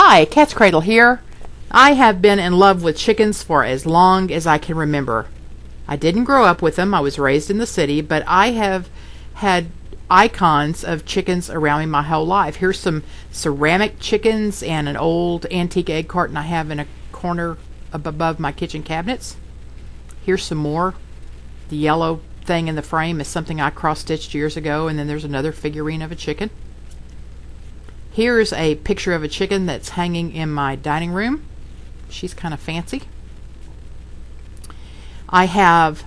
Hi, Katzcradul here. I have been in love with chickens for as long as I can remember. I didn't grow up with them. I was raised in the city, but I have had icons of chickens around me my whole life. Here's some ceramic chickens and an old antique egg carton I have in a corner up above my kitchen cabinets. Here's some more. The yellow thing in the frame is something I cross-stitched years ago, and then there's another figurine of a chicken. Here's a picture of a chicken that's hanging in my dining room. She's kind of fancy. I have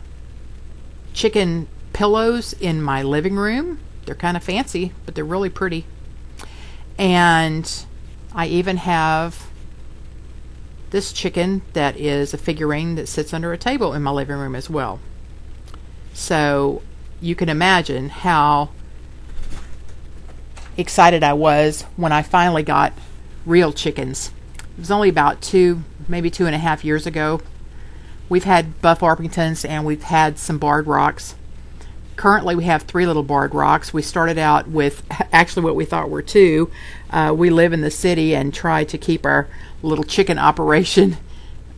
chicken pillows in my living room. They're kind of fancy, but they're really pretty. And I even have this chicken that is a figurine that sits under a table in my living room as well. So you can imagine how excited I was when I finally got real chickens. It was only about maybe 2.5 years ago. We've had Buff Orpingtons and we've had some barred rocks. Currently we have 3 little barred rocks. We started out with actually what we thought were 2. We live in the city and try to keep our little chicken operation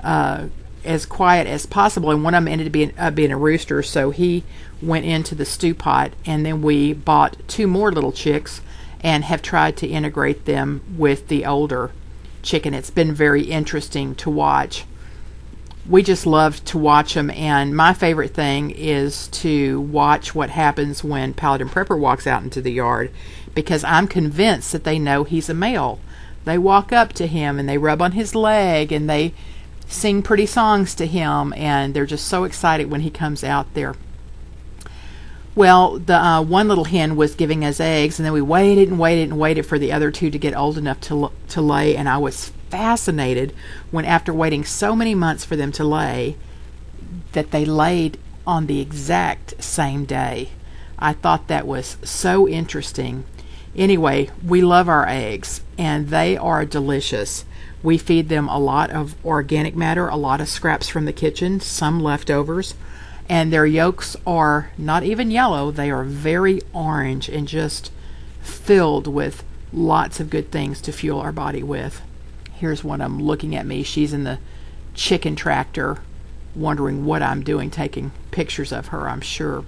as quiet as possible, and one of them ended up being a rooster, so he went into the stew pot, and then we bought 2 more little chicks and have tried to integrate them with the older chicken. It's been very interesting to watch. We just love to watch them, and my favorite thing is to watch what happens when Paladin Prepper walks out into the yard, because I'm convinced that they know he's a male. They walk up to him and they rub on his leg and they sing pretty songs to him, and they're just so excited when he comes out there. Well, the one little hen was giving us eggs, and then we waited and waited and waited for the other 2 to get old enough to lay, and I was fascinated when, after waiting so many months for them to lay, that they laid on the exact same day. I thought that was so interesting. Anyway, we love our eggs, and they are delicious. We feed them a lot of organic matter, a lot of scraps from the kitchen, some leftovers, and their yolks are not even yellow. They are very orange and just filled with lots of good things to fuel our body with. Here's one of them looking at me. She's in the chicken tractor wondering what I'm doing, taking pictures of her, I'm sure.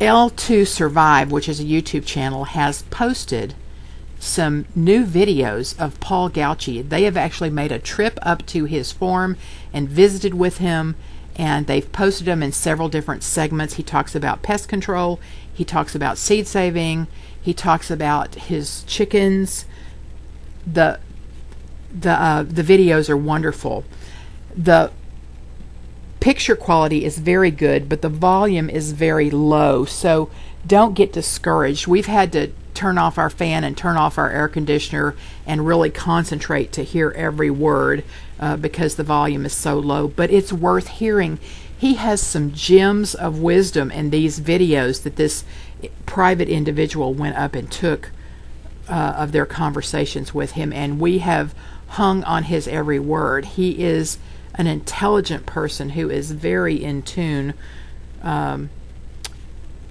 L2 Survive, which is a YouTube channel, has posted some new videos of Paul Gautschi. They have actually made a trip up to his farm and visited with him, and they've posted them in several different segments. He talks about pest control, he talks about seed saving, he talks about his chickens. The videos are wonderful. The picture quality is very good, but the volume is very low, so don't get discouraged. We've had to turn off our fan and turn off our air conditioner and really concentrate to hear every word because the volume is so low, but it's worth hearing. He has some gems of wisdom in these videos that this private individual went up and took of their conversations with him, and we have hung on his every word. He is an intelligent person who is very in tune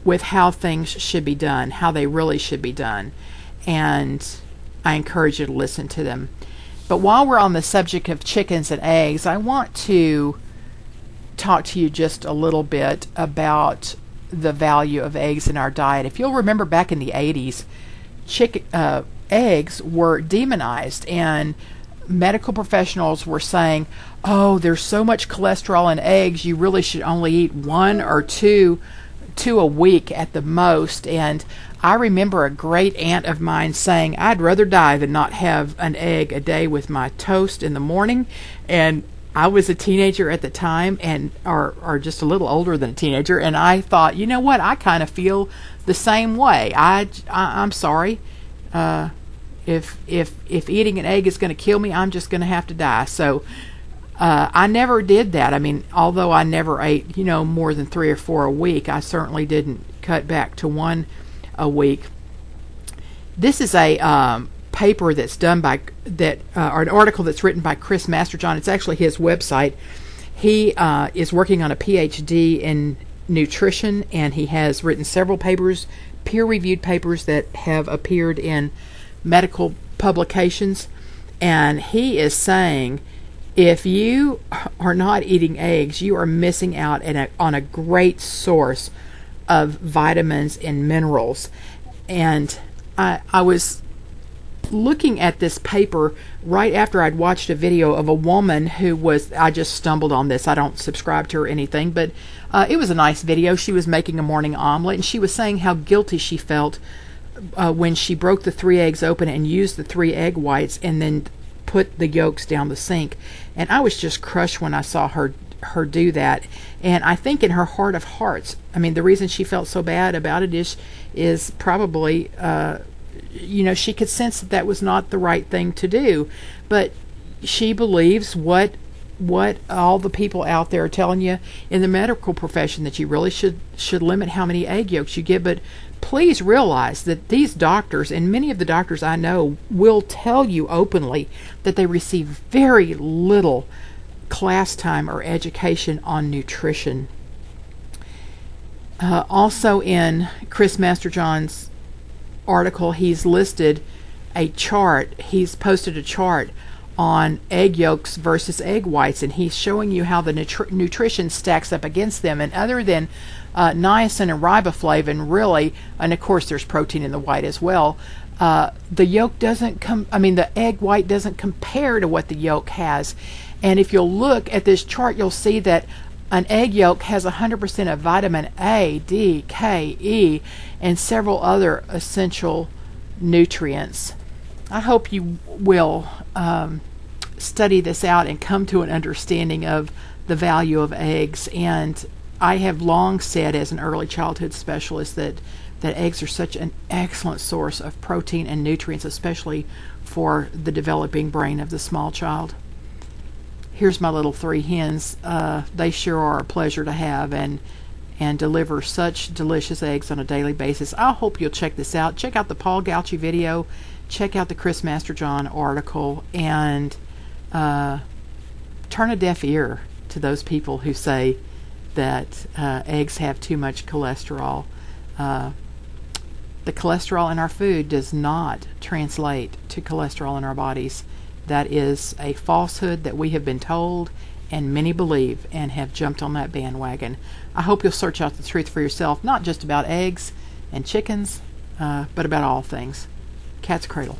with how things should be done, how they really should be done, and I encourage you to listen to them. But while we're on the subject of chickens and eggs, I want to talk to you just a little bit about the value of eggs in our diet. If you'll remember, back in the 80s, eggs were demonized, and medical professionals were saying, oh, there's so much cholesterol in eggs, you really should only eat 1 or 2 a week at the most. And I remember a great aunt of mine saying, I'd rather die than not have an egg a day with my toast in the morning. And I was a teenager at the time, and or just a little older than a teenager, and I thought, you know what, I kind of feel the same way. I'm sorry, if eating an egg is going to kill me, I'm just going to have to die. So I never did that. I mean, although I never ate, more than 3 or 4 a week, I certainly didn't cut back to 1 a week. This is a paper that's done by or an article that's written by Masterjohn. It's actually his website. He is working on a PhD in nutrition, and he has written several papers, peer-reviewed papers that have appeared in medical publications, and he is saying if you are not eating eggs, you are missing out on a great source of vitamins and minerals. And I was looking at this paper right after I'd watched a video of a woman who was, I just stumbled on this, I don't subscribe to her or anything, but it was a nice video. She was making a morning omelet, and she was saying how guilty she felt when she broke the 3 eggs open and used the 3 egg whites and then put the yolks down the sink. And I was just crushed when I saw her do that. And I think in her heart of hearts, I mean, the reason she felt so bad about it is probably she could sense that was not the right thing to do, but she believes what all the people out there are telling you in the medical profession, that you really should limit how many egg yolks you get. But please realize that these doctors, and many of the doctors I know, will tell you openly that they receive very little class time or education on nutrition. Also in Chris Masterjohn's article, he's listed a chart. He's posted a chart on egg yolks versus egg whites, and he's showing you how the nutrition stacks up against them. And other than niacin and riboflavin, really, and of course there's protein in the white as well, the yolk doesn't the egg white doesn't compare to what the yolk has. And if you'll look at this chart, you'll see that an egg yolk has 100% of vitamin A, D, K, E, and several other essential nutrients. I hope you will study this out and come to an understanding of the value of eggs. And I have long said, as an early childhood specialist, that eggs are such an excellent source of protein and nutrients, especially for the developing brain of the small child. Here's my little 3 hens. They sure are a pleasure to have, and deliver such delicious eggs on a daily basis. I hope you'll check this out. Check out the Paul Gautschi video. Check out the Chris Masterjohn article, and turn a deaf ear to those people who say that eggs have too much cholesterol. The cholesterol in our food does not translate to cholesterol in our bodies. That is a falsehood that we have been told, and many believe, and have jumped on that bandwagon. I hope you'll search out the truth for yourself, not just about eggs and chickens, but about all things. Cat's Cradle.